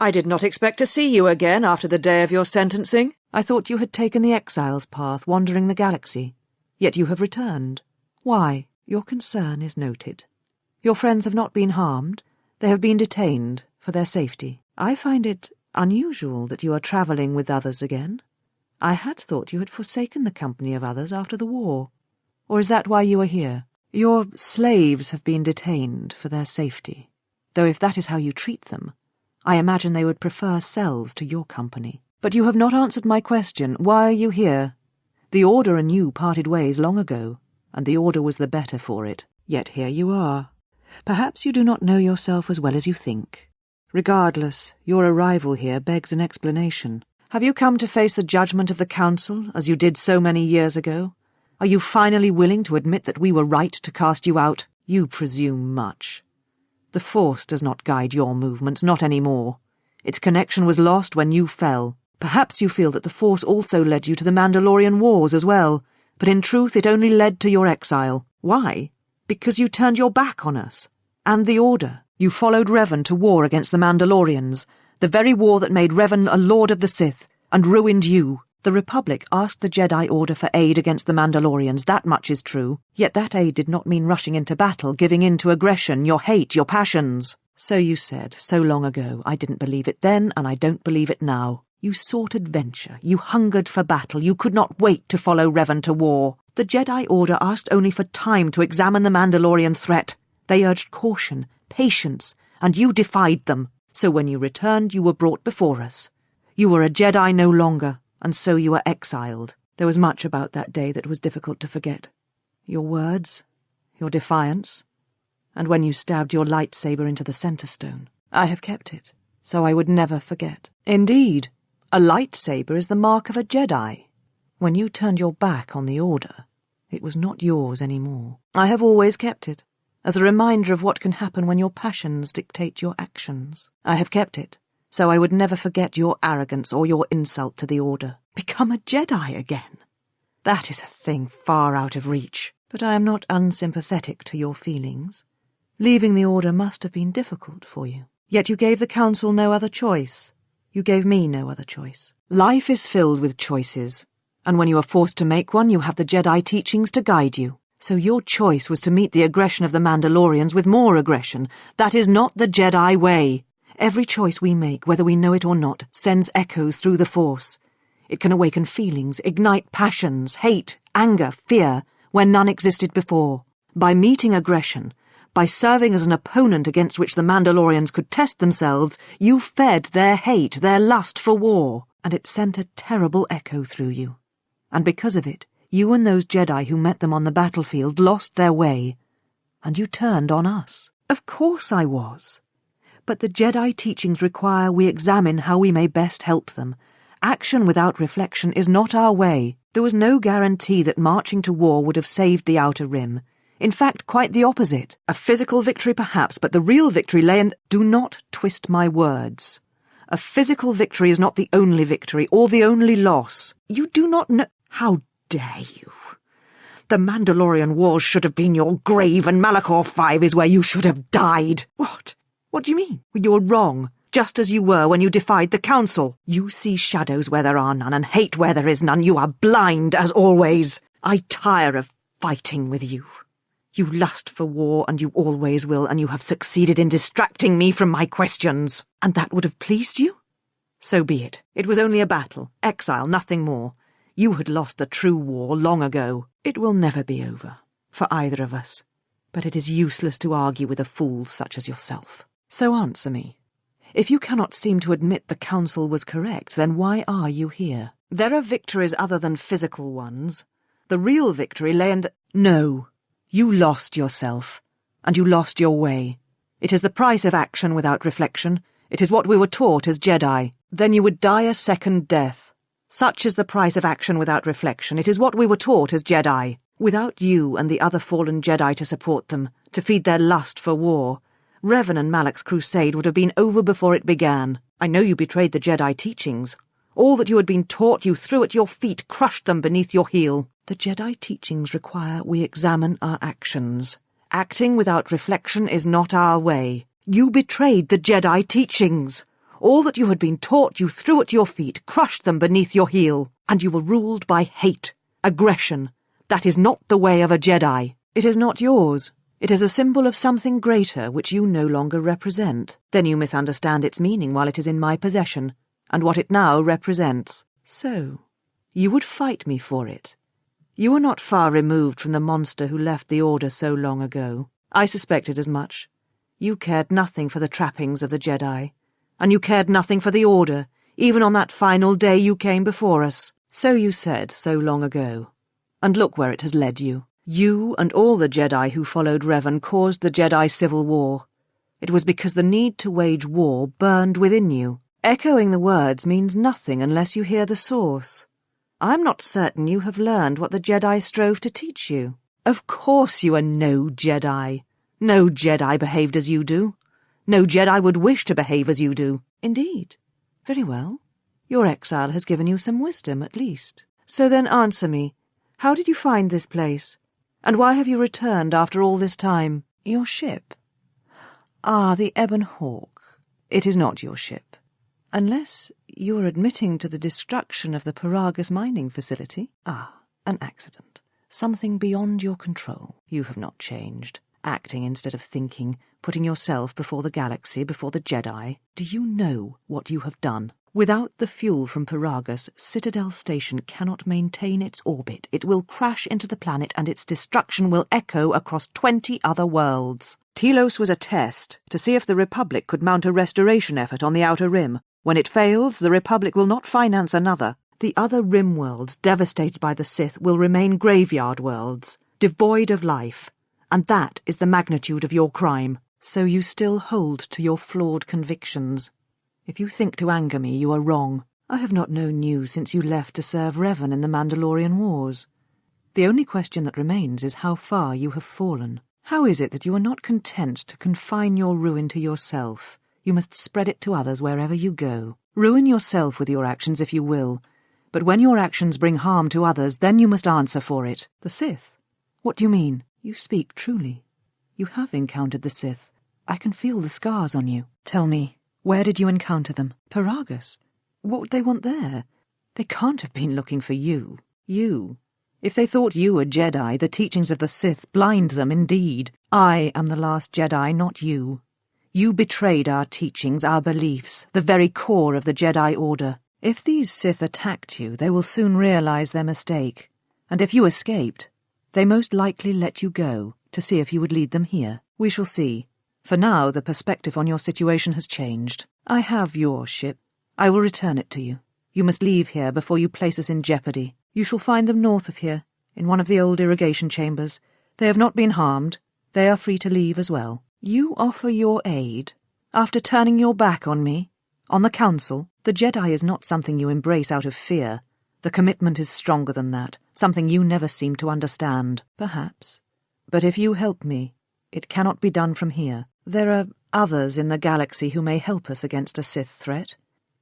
I did not expect to see you again after the day of your sentencing. I thought you had taken the exile's path, wandering the galaxy. Yet you have returned. Why? Your concern is noted. Your friends have not been harmed. They have been detained for their safety. I find it unusual that you are travelling with others again. I had thought you had forsaken the company of others after the war. Or is that why you are here? Your slaves have been detained for their safety. Though if that is how you treat them, I imagine they would prefer cells to your company. But you have not answered my question. Why are you here? The Order and you parted ways long ago, and the Order was the better for it. Yet here you are. Perhaps you do not know yourself as well as you think. Regardless, your arrival here begs an explanation. Have you come to face the judgment of the Council, as you did so many years ago? Are you finally willing to admit that we were right to cast you out? You presume much. The Force does not guide your movements, not anymore. Its connection was lost when you fell. Perhaps you feel that the Force also led you to the Mandalorian Wars as well, but in truth it only led to your exile. Why? Because you turned your back on us. And the Order. You followed Revan to war against the Mandalorians, the very war that made Revan a Lord of the Sith, and ruined you. The Republic asked the Jedi Order for aid against the Mandalorians, that much is true. Yet that aid did not mean rushing into battle, giving in to aggression, your hate, your passions. So you said, so long ago. I didn't believe it then, and I don't believe it now. You sought adventure, you hungered for battle, you could not wait to follow Revan to war. The Jedi Order asked only for time to examine the Mandalorian threat. They urged caution, patience, and you defied them. So when you returned, you were brought before us. You were a Jedi no longer, and so you were exiled. There was much about that day that was difficult to forget. Your words, your defiance, and when you stabbed your lightsaber into the center stone. I have kept it, so I would never forget. Indeed, a lightsaber is the mark of a Jedi. When you turned your back on the Order, it was not yours anymore. I have always kept it, as a reminder of what can happen when your passions dictate your actions. I have kept it, so I would never forget your arrogance or your insult to the Order. Become a Jedi again. That is a thing far out of reach. But I am not unsympathetic to your feelings. Leaving the Order must have been difficult for you. Yet you gave the Council no other choice. You gave me no other choice. Life is filled with choices, and when you are forced to make one, you have the Jedi teachings to guide you. So your choice was to meet the aggression of the Mandalorians with more aggression. That is not the Jedi way. Every choice we make, whether we know it or not, sends echoes through the Force. It can awaken feelings, ignite passions, hate, anger, fear, where none existed before. By meeting aggression, by serving as an opponent against which the Mandalorians could test themselves, you fed their hate, their lust for war, and it sent a terrible echo through you. And because of it, you and those Jedi who met them on the battlefield lost their way, and you turned on us. Of course I was. But the Jedi teachings require we examine how we may best help them. Action without reflection is not our way. There was no guarantee that marching to war would have saved the Outer Rim. In fact, quite the opposite. A physical victory perhaps, but the real victory lay in... Do not twist my words. A physical victory is not the only victory, or the only loss. You do not know... How dare you? The Mandalorian Wars should have been your grave, and Malachor 5 is where you should have died. What? What do you mean? You were wrong, just as you were when you defied the Council. You see shadows where there are none, and hate where there is none. You are blind, as always. I tire of fighting with you. You lust for war, and you always will, and you have succeeded in distracting me from my questions. And that would have pleased you? So be it. It was only a battle, exile, nothing more. You had lost the true war long ago. It will never be over, for either of us. But it is useless to argue with a fool such as yourself. So answer me. If you cannot seem to admit the Council was correct, then why are you here? There are victories other than physical ones. The real victory lay in the... No. You lost yourself, and you lost your way. It is the price of action without reflection. It is what we were taught as Jedi. Then you would die a second death. Such is the price of action without reflection. It is what we were taught as Jedi. Without you and the other fallen Jedi to support them, to feed their lust for war, Revan and Malak's crusade would have been over before it began. I know you betrayed the Jedi teachings. All that you had been taught you threw at your feet, crushed them beneath your heel. The Jedi teachings require we examine our actions. Acting without reflection is not our way. You betrayed the Jedi teachings. All that you had been taught you threw at your feet, crushed them beneath your heel, and you were ruled by hate, aggression. That is not the way of a Jedi. It is not yours. It is a symbol of something greater which you no longer represent. Then you misunderstand its meaning while it is in my possession, and what it now represents. So, you would fight me for it. You are not far removed from the monster who left the Order so long ago. I suspected as much. You cared nothing for the trappings of the Jedi, and you cared nothing for the Order, even on that final day you came before us. So you said so long ago. And look where it has led you. You and all the Jedi who followed Revan caused the Jedi Civil War. It was because the need to wage war burned within you. Echoing the words means nothing unless you hear the source. I'm not certain you have learned what the Jedi strove to teach you. Of course you are no Jedi. No Jedi behaved as you do. No Jedi would wish to behave as you do. Indeed. Very well. Your exile has given you some wisdom, at least. So then answer me. How did you find this place? And why have you returned after all this time? Your ship? Ah, the Ebon Hawk. It is not your ship. Unless you are admitting to the destruction of the Paragus mining facility. Ah, an accident. Something beyond your control. You have not changed. Acting instead of thinking, putting yourself before the galaxy, before the Jedi. Do you know what you have done? Without the fuel from Paragus, Citadel Station cannot maintain its orbit. It will crash into the planet and its destruction will echo across 20 other worlds. Telos was a test to see if the Republic could mount a restoration effort on the Outer Rim. When it fails, the Republic will not finance another. The other Rim worlds, devastated by the Sith, will remain graveyard worlds, devoid of life. And that is the magnitude of your crime. So you still hold to your flawed convictions. If you think to anger me, you are wrong. I have not known you since you left to serve Revan in the Mandalorian Wars. The only question that remains is how far you have fallen. How is it that you are not content to confine your ruin to yourself? You must spread it to others wherever you go. Ruin yourself with your actions if you will, but when your actions bring harm to others, then you must answer for it. The Sith? What do you mean? You speak truly. You have encountered the Sith. I can feel the scars on you. Tell me, where did you encounter them? Paragus? What would they want there? They can't have been looking for you. You. If they thought you were Jedi, the teachings of the Sith blind them indeed. I am the last Jedi, not you. You betrayed our teachings, our beliefs, the very core of the Jedi Order. If these Sith attacked you, they will soon realize their mistake. And if you escaped, they most likely let you go to see if you would lead them here. We shall see. For now, the perspective on your situation has changed. I have your ship. I will return it to you. You must leave here before you place us in jeopardy. You shall find them north of here, in one of the old irrigation chambers. They have not been harmed. They are free to leave as well. You offer your aid? After turning your back on me? On the Council? The Jedi is not something you embrace out of fear. The commitment is stronger than that, something you never seem to understand. Perhaps. But if you help me, it cannot be done from here. There are others in the galaxy who may help us against a Sith threat.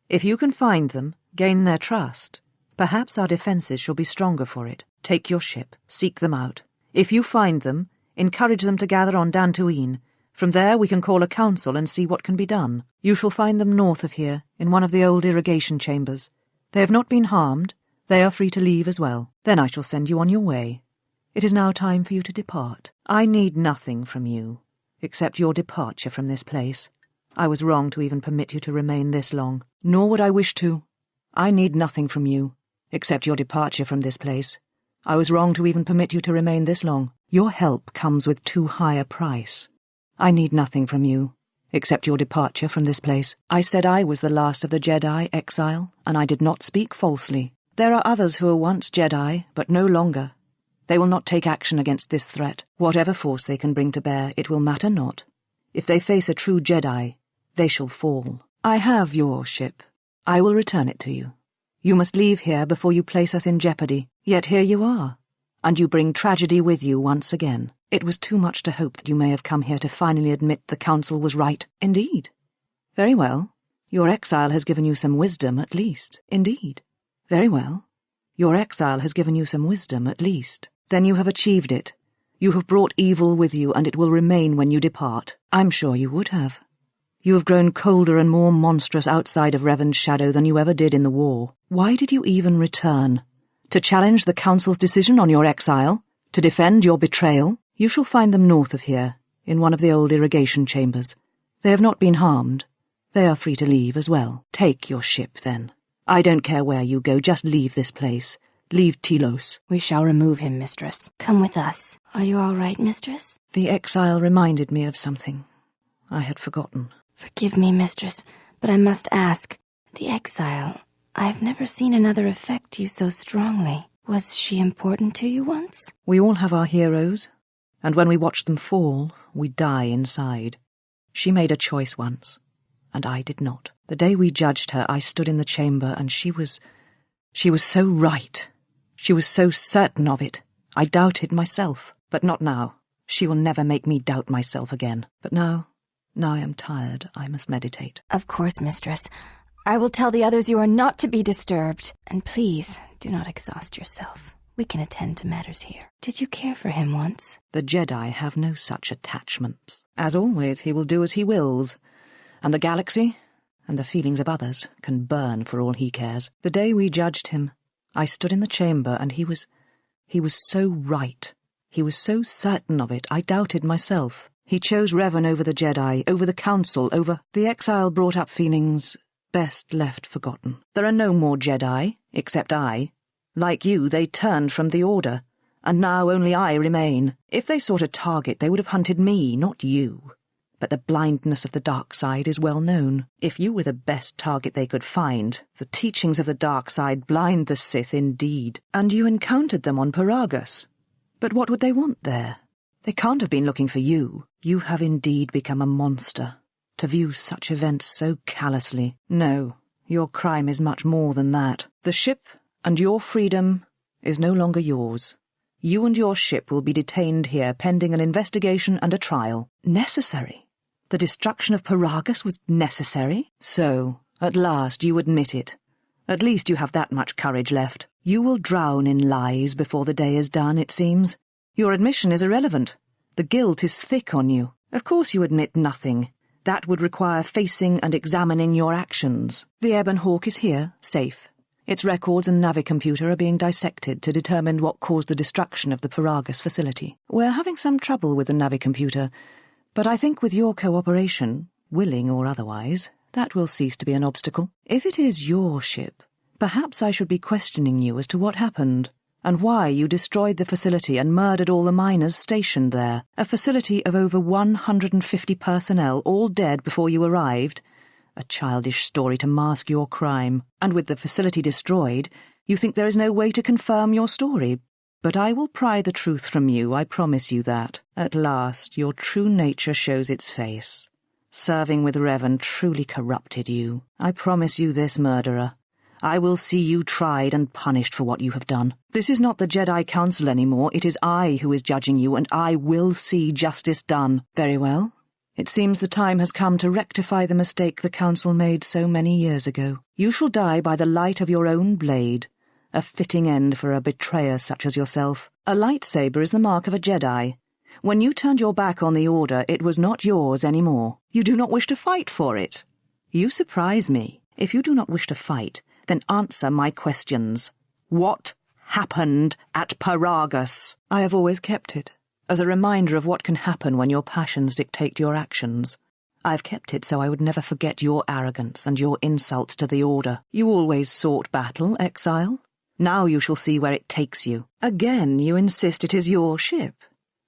If you can find them, gain their trust, perhaps our defences shall be stronger for it. Take your ship, seek them out. If you find them, encourage them to gather on Dantooine. From there we can call a council and see what can be done. You shall find them north of here, in one of the old irrigation chambers. They have not been harmed. They are free to leave as well. Then I shall send you on your way. It is now time for you to depart. I need nothing from you, except your departure from this place. I was wrong to even permit you to remain this long, nor would I wish to. I need nothing from you, except your departure from this place. I was wrong to even permit you to remain this long. Your help comes with too high a price. I need nothing from you, except your departure from this place. I said I was the last of the Jedi, Exile, and I did not speak falsely. There are others who were once Jedi, but no longer. They will not take action against this threat. Whatever force they can bring to bear, it will matter not. If they face a true Jedi, they shall fall. I have your ship. I will return it to you. You must leave here before you place us in jeopardy. Yet here you are, and you bring tragedy with you once again. It was too much to hope that you may have come here to finally admit the Council was right. Indeed. Very well. Your exile has given you some wisdom, at least. Indeed. Very well. Your exile has given you some wisdom, at least. Then you have achieved it. You have brought evil with you, and it will remain when you depart. I'm sure you would have. You have grown colder and more monstrous outside of Revan's shadow than you ever did in the war. Why did you even return? To challenge the Council's decision on your exile? To defend your betrayal? You shall find them north of here, in one of the old irrigation chambers. They have not been harmed. They are free to leave as well. Take your ship, then. I don't care where you go, just leave this place. Leave Telos. We shall remove him, mistress. Come with us. Are you all right, mistress? The exile reminded me of something I had forgotten. Forgive me, mistress, but I must ask. The exile, I have never seen another affect you so strongly. Was she important to you once? We all have our heroes, and when we watch them fall, we die inside. She made a choice once, and I did not. The day we judged her, I stood in the chamber, and she was so right. She was so certain of it. I doubted myself, but not now. She will never make me doubt myself again. But now I am tired. I must meditate. Of course, mistress. I will tell the others you are not to be disturbed. And please, do not exhaust yourself. We can attend to matters here. Did you care for him once? The Jedi have no such attachments. As always, he will do as he wills. And the galaxy, and the feelings of others, can burn for all he cares. The day we judged him, I stood in the chamber, and he was so right. He was so certain of it, I doubted myself. He chose Revan over the Jedi, over the Council, over... The exile brought up feelings best left forgotten. There are no more Jedi, except I. Like you, they turned from the Order, and now only I remain. If they sought a target, they would have hunted me, not you. But the blindness of the dark side is well known. If you were the best target they could find, the teachings of the dark side blind the Sith indeed. And you encountered them on Paragus. But what would they want there? They can't have been looking for you. You have indeed become a monster, to view such events so callously. No, your crime is much more than that. The ship and your freedom is no longer yours. You and your ship will be detained here pending an investigation and a trial. Necessary? The destruction of Paragus was necessary? So, at last you admit it. At least you have that much courage left. You will drown in lies before the day is done, it seems. Your admission is irrelevant. The guilt is thick on you. Of course you admit nothing. That would require facing and examining your actions. The Ebon Hawk is here, safe. Its records and navicomputer are being dissected to determine what caused the destruction of the Paragus facility. We're having some trouble with the navicomputer, but I think with your cooperation, willing or otherwise, that will cease to be an obstacle. If it is your ship, perhaps I should be questioning you as to what happened, and why you destroyed the facility and murdered all the miners stationed there. A facility of over 150 personnel, all dead before you arrived. A childish story to mask your crime. And with the facility destroyed, you think there is no way to confirm your story. But I will pry the truth from you, I promise you that. At last, your true nature shows its face. Serving with Revan truly corrupted you. I promise you this, murderer. I will see you tried and punished for what you have done. This is not the Jedi Council anymore. It is I who is judging you, and I will see justice done. Very well. It seems the time has come to rectify the mistake the Council made so many years ago. You shall die by the light of your own blade, a fitting end for a betrayer such as yourself. A lightsaber is the mark of a Jedi. When you turned your back on the Order, it was not yours anymore. You do not wish to fight for it. You surprise me. If you do not wish to fight, then answer my questions. What happened at Paragus? I have always kept it, as a reminder of what can happen when your passions dictate your actions. I have kept it so I would never forget your arrogance and your insults to the Order. You always sought battle, exile. Now you shall see where it takes you. Again you insist it is your ship.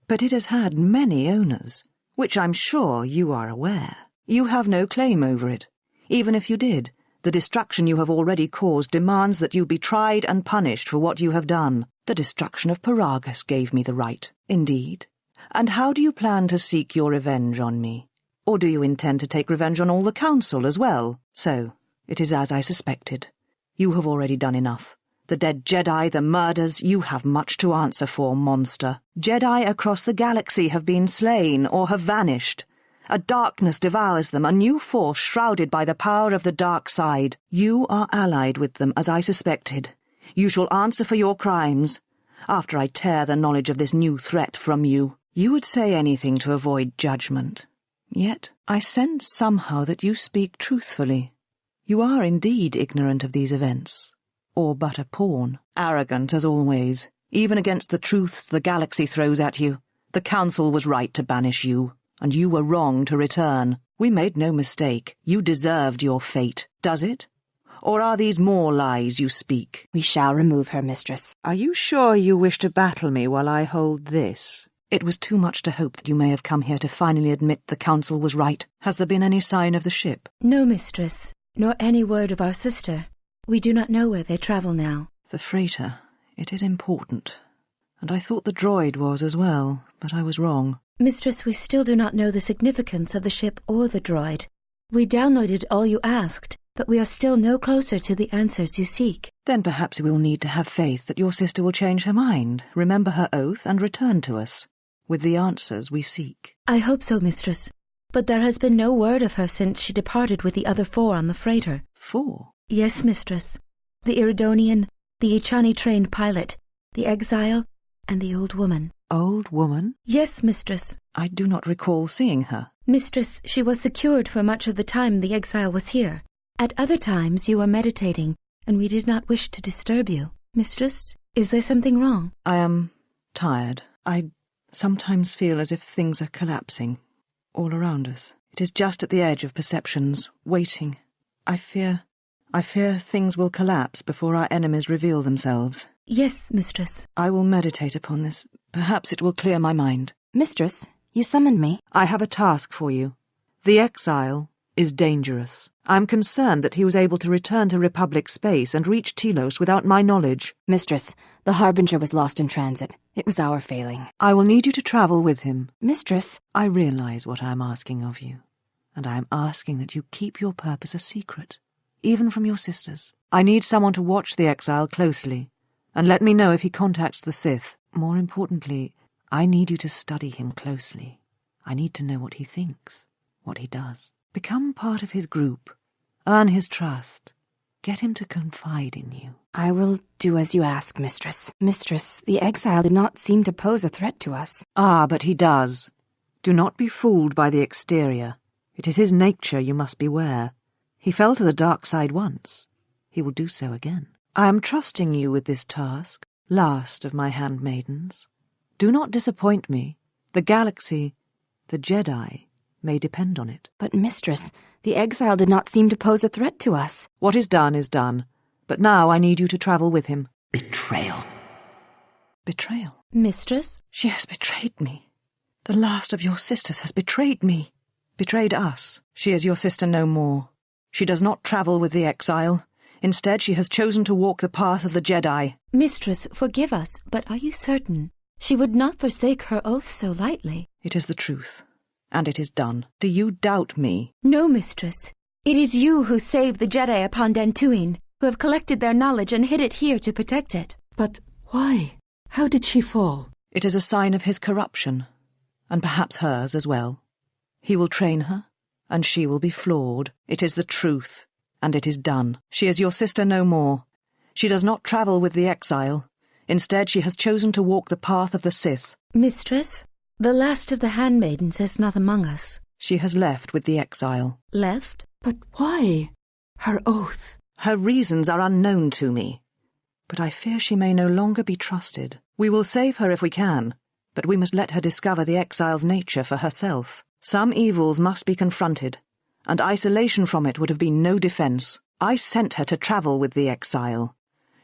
But it has had many owners, which I'm sure you are aware. You have no claim over it. Even if you did, the destruction you have already caused demands that you be tried and punished for what you have done. The destruction of Paragus gave me the right. Indeed. And how do you plan to seek your revenge on me? Or do you intend to take revenge on all the Council as well? So, it is as I suspected. You have already done enough. The dead Jedi, the murders, you have much to answer for, monster. Jedi across the galaxy have been slain or have vanished. A darkness devours them, a new force shrouded by the power of the dark side. You are allied with them, as I suspected. You shall answer for your crimes, after I tear the knowledge of this new threat from you. You would say anything to avoid judgment. Yet I sense somehow that you speak truthfully. You are indeed ignorant of these events, or but a pawn, arrogant as always, even against the truths the galaxy throws at you. The Council was right to banish you, and you were wrong to return. We made no mistake. You deserved your fate, does it? Or are these more lies you speak? We shall remove her, mistress. Are you sure you wish to battle me while I hold this? It was too much to hope that you may have come here to finally admit the Council was right. Has there been any sign of the ship? No, mistress, nor any word of our sister. We do not know where they travel now. The freighter. It is important. And I thought the droid was as well, but I was wrong. Mistress, we still do not know the significance of the ship or the droid. We downloaded all you asked, but we are still no closer to the answers you seek. Then perhaps we will need to have faith that your sister will change her mind, remember her oath, and return to us with the answers we seek. I hope so, mistress. But there has been no word of her since she departed with the other 4 on the freighter. 4? Yes, mistress. The Iridonian, the Ichani-trained pilot, the exile, and the old woman. Old woman? Yes, mistress. I do not recall seeing her. Mistress, she was secured for much of the time the exile was here. At other times you were meditating, and we did not wish to disturb you. Mistress, is there something wrong? I am tired. I sometimes feel as if things are collapsing all around us. It is just at the edge of perceptions, waiting. I fear things will collapse before our enemies reveal themselves. Yes, mistress. I will meditate upon this. Perhaps it will clear my mind. Mistress, you summoned me. I have a task for you. The exile is dangerous. I'm concerned that he was able to return to Republic space and reach Telos without my knowledge. Mistress, the Harbinger was lost in transit. It was our failing. I will need you to travel with him. Mistress, I realize what I am asking of you, and I am asking that you keep your purpose a secret, even from your sisters. I need someone to watch the exile closely, and let me know if he contacts the Sith. More importantly, I need you to study him closely. I need to know what he thinks, what he does. Become part of his group. Earn his trust. Get him to confide in you. I will do as you ask, mistress. Mistress, the exile did not seem to pose a threat to us. Ah, but he does. Do not be fooled by the exterior. It is his nature you must beware. He fell to the dark side once. He will do so again. I am trusting you with this task, last of my handmaidens. Do not disappoint me. The galaxy, the Jedi, may depend on it. But, mistress, the exile did not seem to pose a threat to us. What is done is done. But now I need you to travel with him. Betrayal. Betrayal? Mistress? She has betrayed me. The last of your sisters has betrayed me. Betrayed us. She is your sister no more. She does not travel with the exile. Instead, she has chosen to walk the path of the Jedi. Mistress, forgive us, but are you certain? She would not forsake her oath so lightly. It is the truth. And it is done. Do you doubt me? No, mistress. It is you who saved the Jedi upon Dantooine, who have collected their knowledge and hid it here to protect it. But why? How did she fall? It is a sign of his corruption, and perhaps hers as well. He will train her, and she will be flawed. It is the truth, and it is done. She is your sister no more. She does not travel with the exile. Instead, she has chosen to walk the path of the Sith. Mistress, the last of the handmaidens is not among us. She has left with the exile. Left? But why? Her oath. Her reasons are unknown to me. But I fear she may no longer be trusted. We will save her if we can, but we must let her discover the exile's nature for herself. Some evils must be confronted, and isolation from it would have been no defense. I sent her to travel with the exile.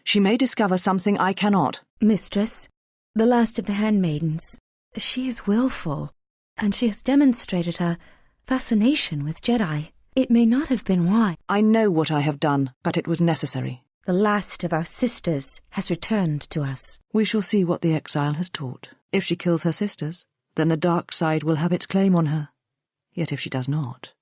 She may discover something I cannot. Mistress, the last of the handmaidens, she is willful, and she has demonstrated a fascination with Jedi. It may not have been why. I know what I have done, but it was necessary. The last of our sisters has returned to us. We shall see what the exile has taught. If she kills her sisters, then the dark side will have its claim on her. Yet if she does not,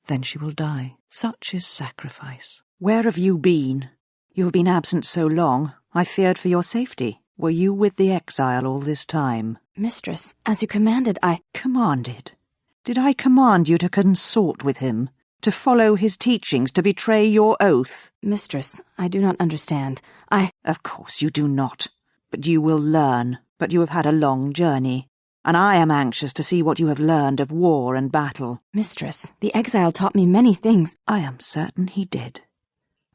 then she will die. Such is sacrifice. Where have you been? You have been absent so long, I feared for your safety. Were you with the exile all this time? Mistress, as you commanded, I... Commanded? Did I command you to consort with him? To follow his teachings, to betray your oath? Mistress, I do not understand. Of course you do not. But you will learn. But you have had a long journey. and I am anxious to see what you have learned of war and battle. Mistress, the exile taught me many things. I am certain he did.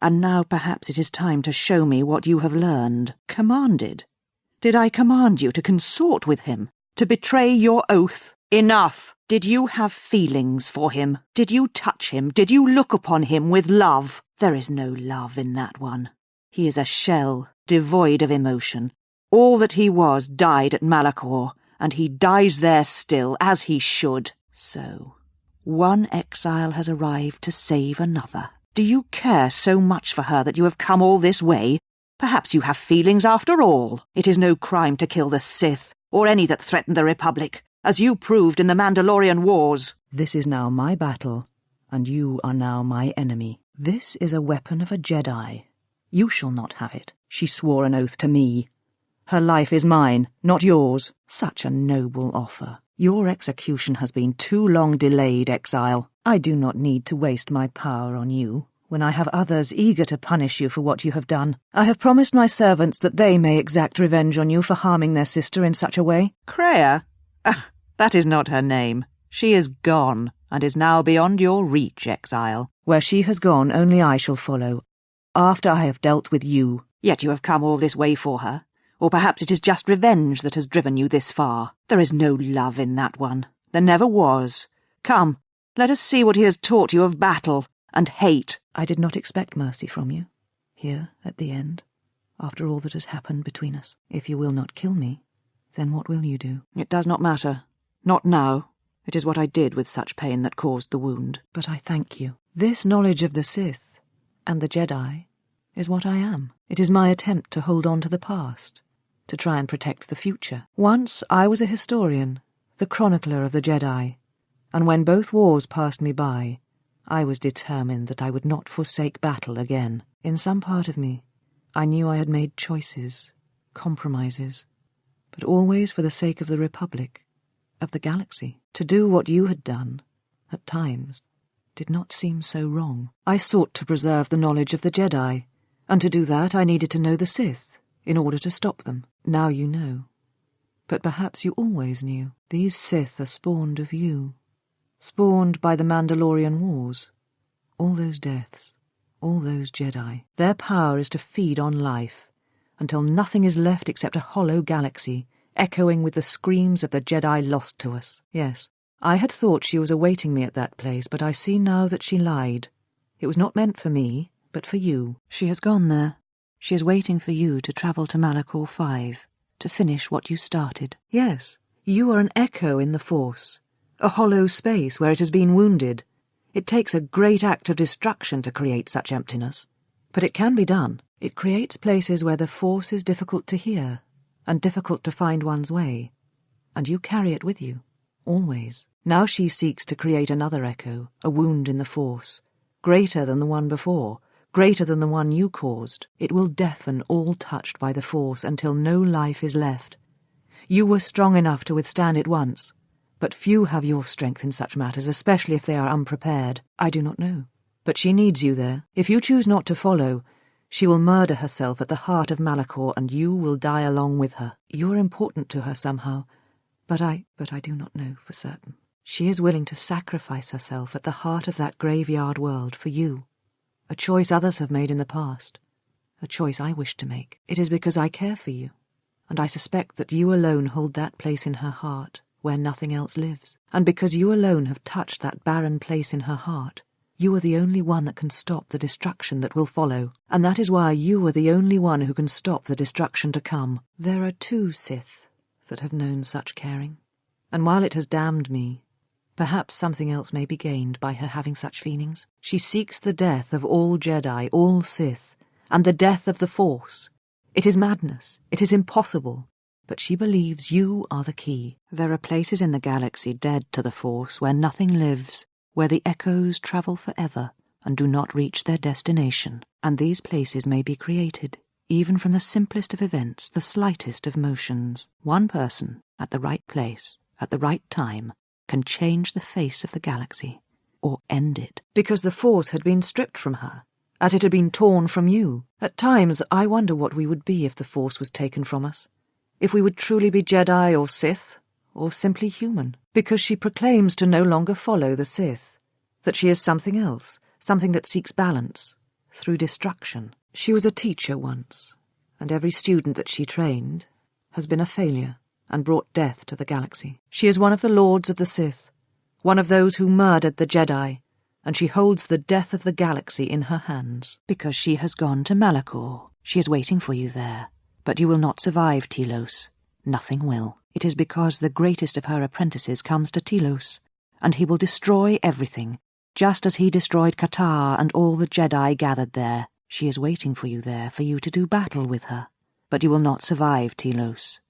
And now perhaps it is time to show me what you have learned. Commanded. Did I command you to consort with him? To betray your oath? Enough! Did you have feelings for him? Did you touch him? Did you look upon him with love? There is no love in that one. He is a shell, devoid of emotion. All that he was died at Malachor, and he dies there still, as he should. So, one exile has arrived to save another. Do you care so much for her that you have come all this way? Perhaps you have feelings after all. It is no crime to kill the Sith, or any that threaten the Republic, as you proved in the Mandalorian Wars. This is now my battle, and you are now my enemy. This is a weapon of a Jedi. You shall not have it. She swore an oath to me. Her life is mine, not yours. Such a noble offer. Your execution has been too long delayed, exile. I do not need to waste my power on you, when I have others eager to punish you for what you have done. I have promised my servants that they may exact revenge on you for harming their sister in such a way. Kreia? That is not her name. She is gone, and is now beyond your reach, exile. Where she has gone, only I shall follow, after I have dealt with you. Yet you have come all this way for her. Or perhaps it is just revenge that has driven you this far. There is no love in that one. There never was. Come, let us see what he has taught you of battle and hate. I did not expect mercy from you, here at the end, after all that has happened between us. If you will not kill me, then what will you do? It does not matter. Not now. It is what I did with such pain that caused the wound. But I thank you. This knowledge of the Sith and the Jedi is what I am. It is my attempt to hold on to the past, to try and protect the future. Once I was a historian, the chronicler of the Jedi, and when both wars passed me by, I was determined that I would not forsake battle again. In some part of me, I knew I had made choices, compromises, but always for the sake of the Republic, of the galaxy. To do what you had done, at times, did not seem so wrong. I sought to preserve the knowledge of the Jedi, and to do that I needed to know the Sith, in order to stop them. Now you know. But perhaps you always knew. These Sith are spawned of you. Spawned by the Mandalorian Wars. All those deaths. All those Jedi. Their power is to feed on life, until nothing is left except a hollow galaxy, echoing with the screams of the Jedi lost to us. Yes, I had thought she was awaiting me at that place, but I see now that she lied. It was not meant for me, but for you. She has gone there. She is waiting for you to travel to Malachor 5, to finish what you started. Yes, you are an echo in the Force, a hollow space where it has been wounded. It takes a great act of destruction to create such emptiness. But it can be done. It creates places where the Force is difficult to hear, and difficult to find one's way. And you carry it with you, always. Now she seeks to create another echo, a wound in the Force, greater than the one before, greater than the one you caused. It will deafen all touched by the Force until no life is left. You were strong enough to withstand it once, but few have your strength in such matters, especially if they are unprepared. I do not know. But she needs you there. If you choose not to follow, she will murder herself at the heart of Malachor, and you will die along with her. You are important to her somehow, but I do not know for certain. She is willing to sacrifice herself at the heart of that graveyard world for you. A choice others have made in the past. A choice I wish to make. It is because I care for you, and I suspect that you alone hold that place in her heart where nothing else lives. And because you alone have touched that barren place in her heart, you are the only one that can stop the destruction that will follow, and that is why you are the only one who can stop the destruction to come. There are 2 Sith that have known such caring, and while it has damned me, perhaps something else may be gained by her having such feelings. She seeks the death of all Jedi, all Sith, and the death of the Force. It is madness. It is impossible. But she believes you are the key. There are places in the galaxy dead to the Force where nothing lives, where the echoes travel forever and do not reach their destination. And these places may be created, even from the simplest of events, the slightest of motions. One person, at the right place, at the right time, can change the face of the galaxy, or end it. Because the Force had been stripped from her, as it had been torn from you. At times I wonder what we would be if the Force was taken from us. If we would truly be Jedi or Sith, or simply human, because she proclaims to no longer follow the Sith, that she is something else, something that seeks balance, through destruction. She was a teacher once, and every student that she trained has been a failure and brought death to the galaxy. She is one of the Lords of the Sith, one of those who murdered the Jedi, and she holds the death of the galaxy in her hands. Because she has gone to Malachor. She is waiting for you there. But you will not survive, Telos. Nothing will. It is because the greatest of her apprentices comes to Telos, and he will destroy everything, just as he destroyed Qatar and all the Jedi gathered there. She is waiting for you there, for you to do battle with her. But you will not survive, Telos.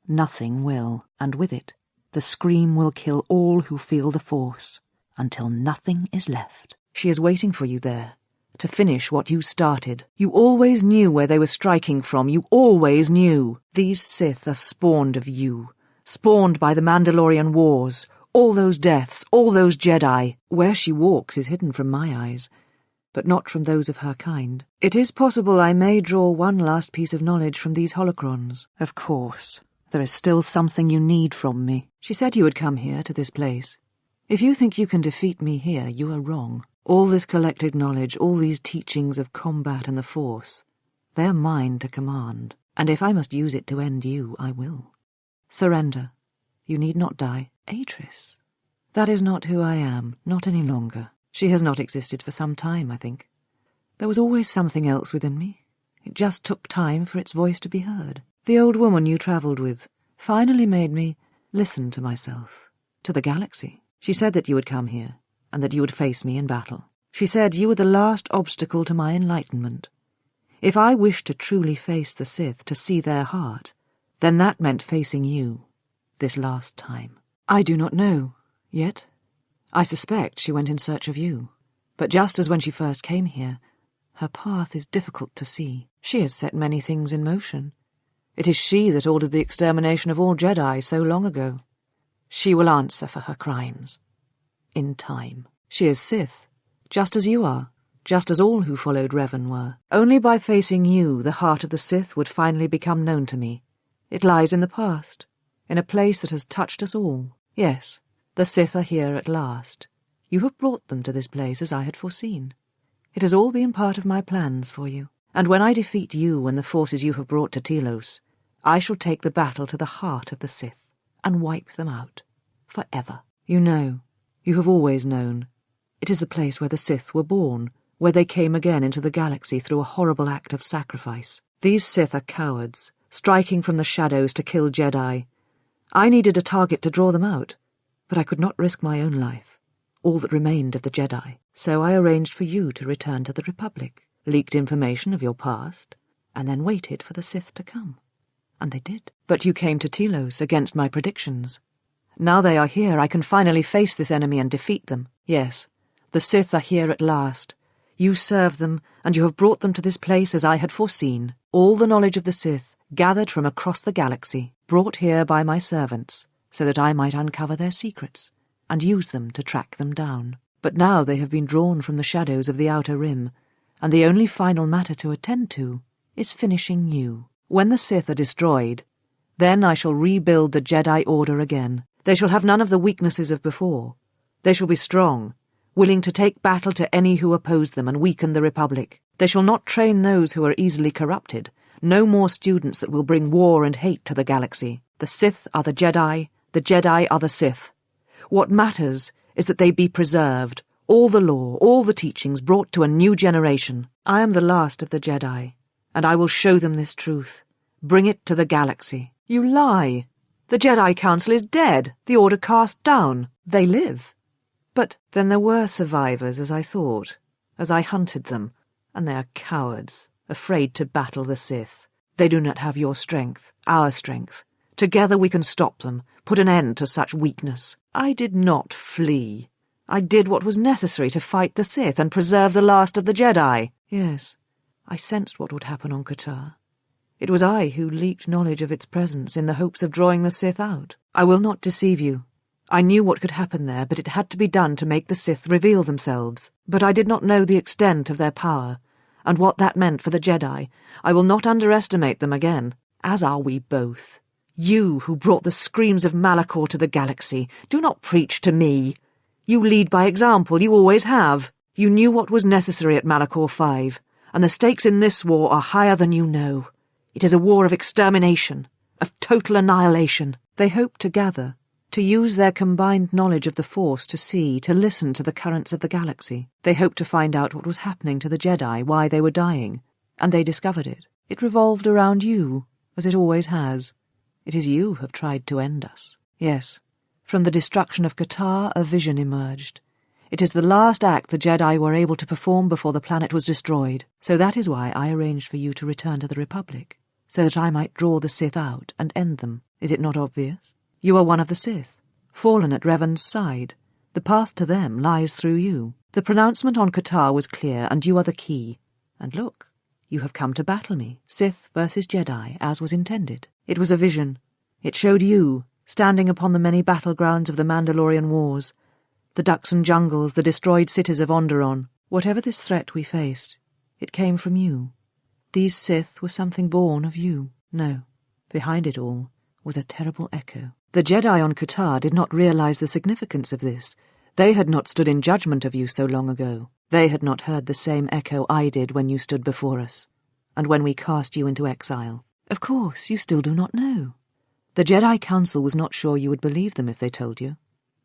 Nothing will, and with it, the scream will kill all who feel the Force, until nothing is left. She is waiting for you there, to finish what you started. You always knew where they were striking from. You always knew. These Sith are spawned of you, spawned by the Mandalorian Wars. All those deaths, all those Jedi. Where she walks is hidden from my eyes, but not from those of her kind. It is possible I may draw one last piece of knowledge from these holocrons. Of course. There is still something you need from me. She said you would come here, to this place. If you think you can defeat me here, you are wrong. All this collected knowledge, all these teachings of combat and the Force, they are mine to command, and if I must use it to end you, I will. Surrender. You need not die. Atris. That is not who I am, not any longer. She has not existed for some time, I think. There was always something else within me. It just took time for its voice to be heard. The old woman you travelled with finally made me listen to myself, to the galaxy. She said that you would come here, and that you would face me in battle. She said you were the last obstacle to my enlightenment. If I wished to truly face the Sith, to see their heart, then that meant facing you, this last time. I do not know, yet. I suspect she went in search of you. But just as when she first came here, her path is difficult to see. She has set many things in motion. It is she that ordered the extermination of all Jedi so long ago. She will answer for her crimes. In time. She is Sith, just as you are, just as all who followed Revan were. Only by facing you, the heart of the Sith would finally become known to me. It lies in the past, in a place that has touched us all. Yes, the Sith are here at last. You have brought them to this place as I had foreseen. It has all been part of my plans for you. And when I defeat you and the forces you have brought to Telos, I shall take the battle to the heart of the Sith and wipe them out. Forever. You know. You have always known. It is the place where the Sith were born, where they came again into the galaxy through a horrible act of sacrifice. These Sith are cowards, striking from the shadows to kill Jedi. I needed a target to draw them out, but I could not risk my own life, all that remained of the Jedi. So I arranged for you to return to the Republic, leaked information of your past, and then waited for the Sith to come. And they did. But you came to Telos against my predictions. Now they are here, I can finally face this enemy and defeat them. Yes, the Sith are here at last. You serve them, and you have brought them to this place as I had foreseen. All the knowledge of the Sith, gathered from across the galaxy, brought here by my servants, so that I might uncover their secrets, and use them to track them down. But now they have been drawn from the shadows of the Outer Rim, and the only final matter to attend to is finishing you. When the Sith are destroyed, then I shall rebuild the Jedi Order again. They shall have none of the weaknesses of before. They shall be strong, willing to take battle to any who oppose them and weaken the Republic. They shall not train those who are easily corrupted. No more students that will bring war and hate to the galaxy. The Sith are the Jedi are the Sith. What matters is that they be preserved, all the lore, all the teachings brought to a new generation. I am the last of the Jedi, and I will show them this truth. Bring it to the galaxy. You lie. The Jedi Council is dead, the Order cast down. They live. But then there were survivors, as I thought, as I hunted them, and they are cowards, afraid to battle the Sith. They do not have your strength, our strength. Together we can stop them, put an end to such weakness. I did not flee. I did what was necessary to fight the Sith and preserve the last of the Jedi. Yes, I sensed what would happen on Qatar. It was I who leaked knowledge of its presence in the hopes of drawing the Sith out. I will not deceive you. I knew what could happen there, but it had to be done to make the Sith reveal themselves. But I did not know the extent of their power, and what that meant for the Jedi. I will not underestimate them again, as are we both. You who brought the screams of Malachor to the galaxy, do not preach to me. You lead by example, you always have. You knew what was necessary at Malachor 5, and the stakes in this war are higher than you know. It is a war of extermination, of total annihilation. They hope to gather, to use their combined knowledge of the Force to see, to listen to the currents of the galaxy. They hoped to find out what was happening to the Jedi, why they were dying, and they discovered it. It revolved around you, as it always has. It is you who have tried to end us. Yes, from the destruction of Qatar, a vision emerged. It is the last act the Jedi were able to perform before the planet was destroyed. So that is why I arranged for you to return to the Republic, so that I might draw the Sith out and end them. Is it not obvious? You are one of the Sith, fallen at Revan's side. The path to them lies through you. The pronouncement on Qatar was clear, and you are the key. And look, you have come to battle me, Sith versus Jedi, as was intended. It was a vision. It showed you, standing upon the many battlegrounds of the Mandalorian Wars, the Duxan jungles, the destroyed cities of Onderon. Whatever this threat we faced, it came from you. These Sith were something born of you. No, behind it all was a terrible echo. The Jedi on Qatar did not realize the significance of this. They had not stood in judgment of you so long ago. They had not heard the same echo I did when you stood before us, and when we cast you into exile. Of course, you still do not know. The Jedi Council was not sure you would believe them if they told you,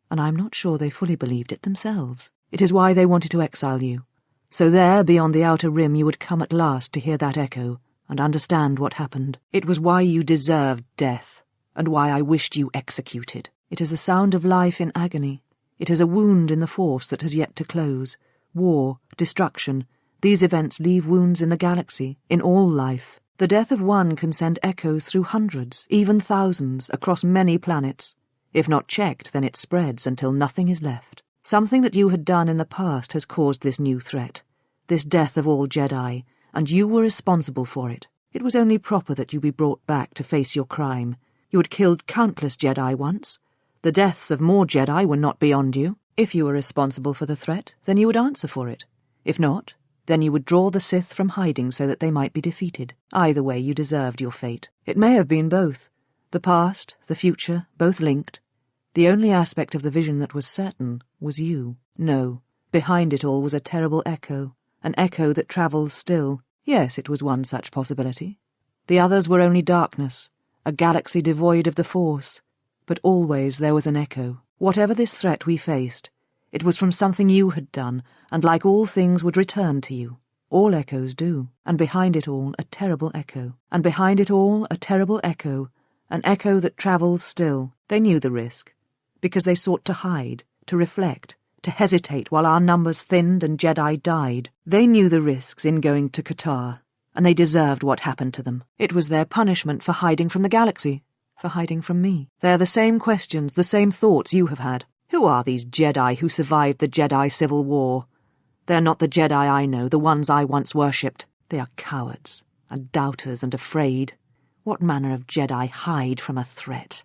and I'm not sure they fully believed it themselves. It is why they wanted to exile you. So there, beyond the outer rim, you would come at last to hear that echo and understand what happened. It was why you deserved death, and why I wished you executed. It is the sound of life in agony. It is a wound in the Force that has yet to close. War, destruction, these events leave wounds in the galaxy, in all life. The death of one can send echoes through hundreds, even thousands, across many planets. If not checked, then it spreads until nothing is left. Something that you had done in the past has caused this new threat, this death of all Jedi, and you were responsible for it. It was only proper that you be brought back to face your crime. You had killed countless Jedi once. The deaths of more Jedi were not beyond you. If you were responsible for the threat, then you would answer for it. If not, then you would draw the Sith from hiding so that they might be defeated. Either way, you deserved your fate. It may have been both. The past, the future, both linked. The only aspect of the vision that was certain was you. No, behind it all was a terrible echo, an echo that travels still. Yes, it was one such possibility. The others were only darkness, a galaxy devoid of the Force. But always there was an echo. Whatever this threat we faced, it was from something you had done, and like all things would return to you. All echoes do. And behind it all, a terrible echo. And behind it all, a terrible echo. An echo that travels still. They knew the risk, because they sought to hide, to reflect, to hesitate while our numbers thinned and Jedi died. They knew the risks in going to Qatar, and they deserved what happened to them. It was their punishment for hiding from the galaxy, for hiding from me. They are the same questions, the same thoughts you have had. Who are these Jedi who survived the Jedi Civil War? They are not the Jedi I know, the ones I once worshipped. They are cowards, and doubters, and afraid. What manner of Jedi hide from a threat?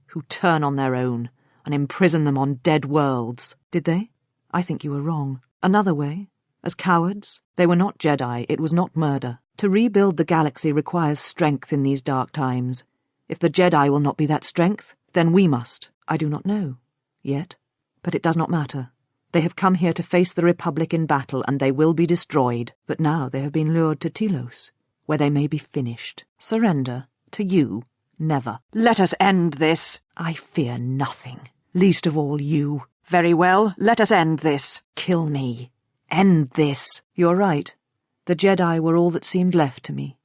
Who turn on their own, and imprison them on dead worlds. Did they? I think you were wrong. Another way? As cowards? They were not Jedi, it was not murder. To rebuild the galaxy requires strength in these dark times. If the Jedi will not be that strength, then we must. I do not know. Yet. But it does not matter. They have come here to face the Republic in battle, and they will be destroyed. But now they have been lured to Telos, where they may be finished. Surrender? To you? Never. Let us end this. I fear nothing. Least of all you. Very well, let us end this. Kill me. End this. You're right. The Jedi were all that seemed left to me,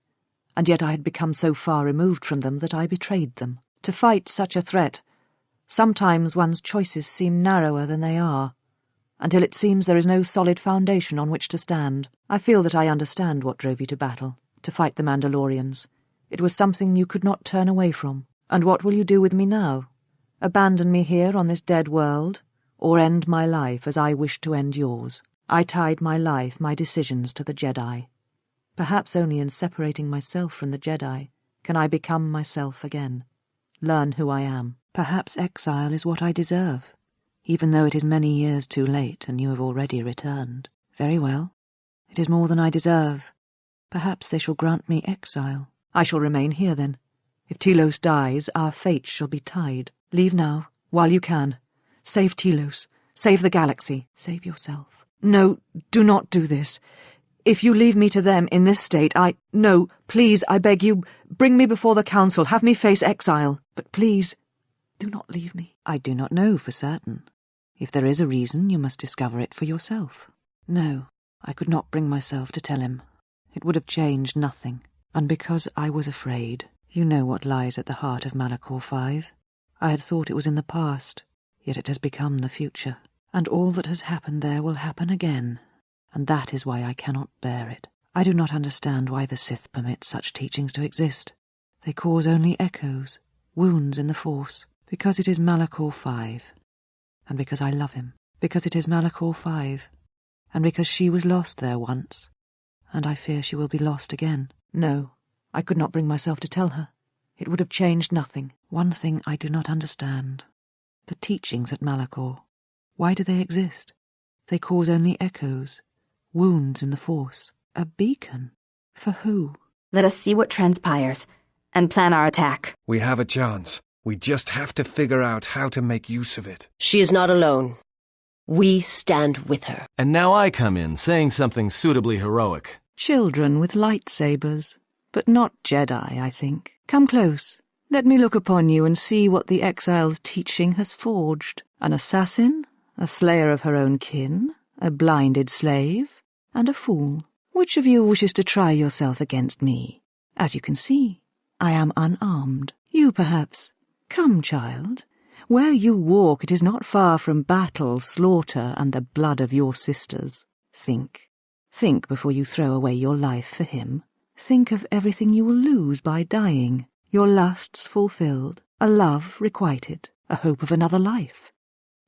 and yet I had become so far removed from them that I betrayed them. To fight such a threat, sometimes one's choices seem narrower than they are, until it seems there is no solid foundation on which to stand. I feel that I understand what drove you to battle, to fight the Mandalorians. It was something you could not turn away from. And what will you do with me now? Abandon me here on this dead world, or end my life as I wish to end yours? I tied my life, my decisions to the Jedi. Perhaps only in separating myself from the Jedi can I become myself again, learn who I am. Perhaps exile is what I deserve, even though it is many years too late and you have already returned. Very well. It is more than I deserve. Perhaps they shall grant me exile. I shall remain here then. If Telos dies, our fate shall be tied. Leave now, while you can. Save Telos. Save the galaxy. Save yourself. No, do not do this. If you leave me to them in this state, No, please, I beg you, bring me before the council, have me face exile. But please, do not leave me. I do not know for certain. If there is a reason, you must discover it for yourself. No, I could not bring myself to tell him. It would have changed nothing. And because I was afraid, you know what lies at the heart of Malachor 5. I had thought it was in the past, yet it has become the future. And all that has happened there will happen again. And that is why I cannot bear it. I do not understand why the Sith permit such teachings to exist. They cause only echoes, wounds in the Force, because it is Malachor 5. And because I love him, because it is Malachor 5, and because she was lost there once, and I fear she will be lost again. No, I could not bring myself to tell her. It would have changed nothing. One thing I do not understand. The teachings at Malachor. Why do they exist? They cause only echoes, wounds in the Force. A beacon? For who? Let us see what transpires, and plan our attack. We have a chance. We just have to figure out how to make use of it. She is not alone. We stand with her. And now I come in, saying something suitably heroic. Children with lightsabers, but not Jedi, I think. Come close. Let me look upon you and see what the exile's teaching has forged. An assassin, a slayer of her own kin, a blinded slave, and a fool. Which of you wishes to try yourself against me? As you can see, I am unarmed. You, perhaps. Come, child. Where you walk, it is not far from battle, slaughter, and the blood of your sisters. Think. Think before you throw away your life for him. Think of everything you will lose by dying. Your lusts fulfilled, a love requited, a hope of another life.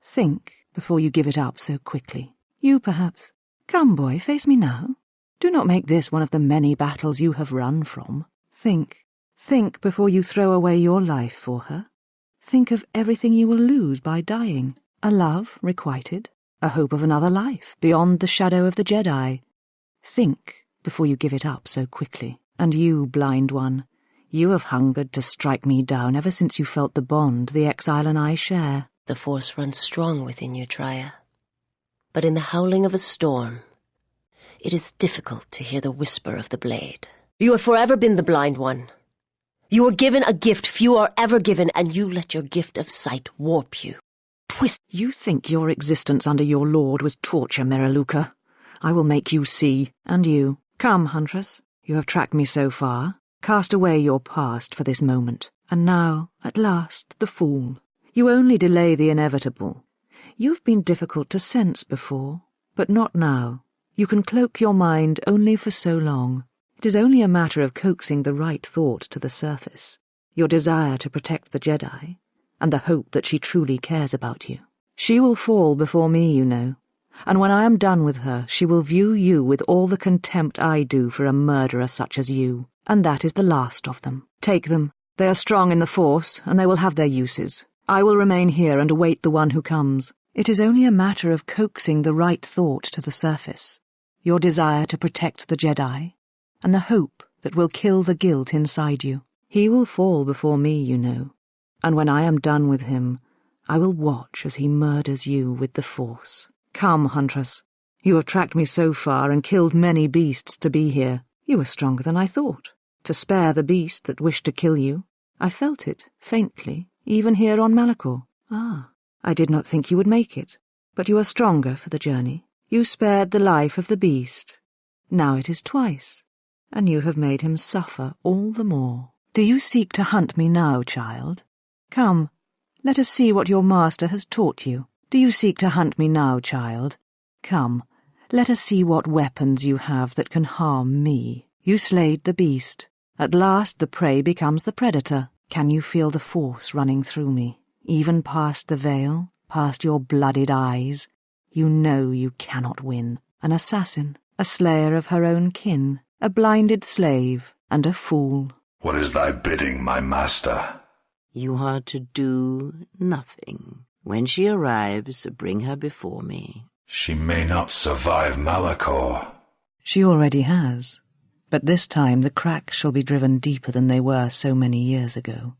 Think before you give it up so quickly. You, perhaps. Come, boy, face me now. Do not make this one of the many battles you have run from. Think. Think before you throw away your life for her. Think of everything you will lose by dying. A love requited, a hope of another life, beyond the shadow of the Jedi. Think before you give it up so quickly. And you, blind one, you have hungered to strike me down ever since you felt the bond the exile and I share. The Force runs strong within you, Traya. But in the howling of a storm, it is difficult to hear the whisper of the blade. You have forever been the blind one. You were given a gift few are ever given, and you let your gift of sight warp you. Twist. You think your existence under your lord was torture, Miraluka. I will make you see, and you. Come, Huntress. You have tracked me so far. Cast away your past for this moment. And now, at last, the fool. You only delay the inevitable. You've been difficult to sense before, but not now. You can cloak your mind only for so long. It is only a matter of coaxing the right thought to the surface. Your desire to protect the Jedi, and the hope that she truly cares about you. She will fall before me, you know. And when I am done with her, she will view you with all the contempt I do for a murderer such as you. And that is the last of them. Take them. They are strong in the Force, and they will have their uses. I will remain here and await the one who comes. It is only a matter of coaxing the right thought to the surface. Your desire to protect the Jedi, and the hope that will kill the guilt inside you. He will fall before me, you know. And when I am done with him, I will watch as he murders you with the Force. Come, Huntress. You have tracked me so far and killed many beasts to be here. You are stronger than I thought. To spare the beast that wished to kill you, I felt it, faintly, even here on Malachor. Ah, I did not think you would make it. But you are stronger for the journey. You spared the life of the beast. Now it is twice, and you have made him suffer all the more. Do you seek to hunt me now, child? Come, let us see what your master has taught you. Do you seek to hunt me now, child? Come, let us see what weapons you have that can harm me. You slayed the beast. At last the prey becomes the predator. Can you feel the Force running through me, even past the veil, past your blooded eyes? You know you cannot win. An assassin, a slayer of her own kin, a blinded slave, and a fool. What is thy bidding, my master? You are to do nothing. When she arrives, bring her before me. She may not survive Malachor. She already has. But this time the cracks shall be driven deeper than they were so many years ago.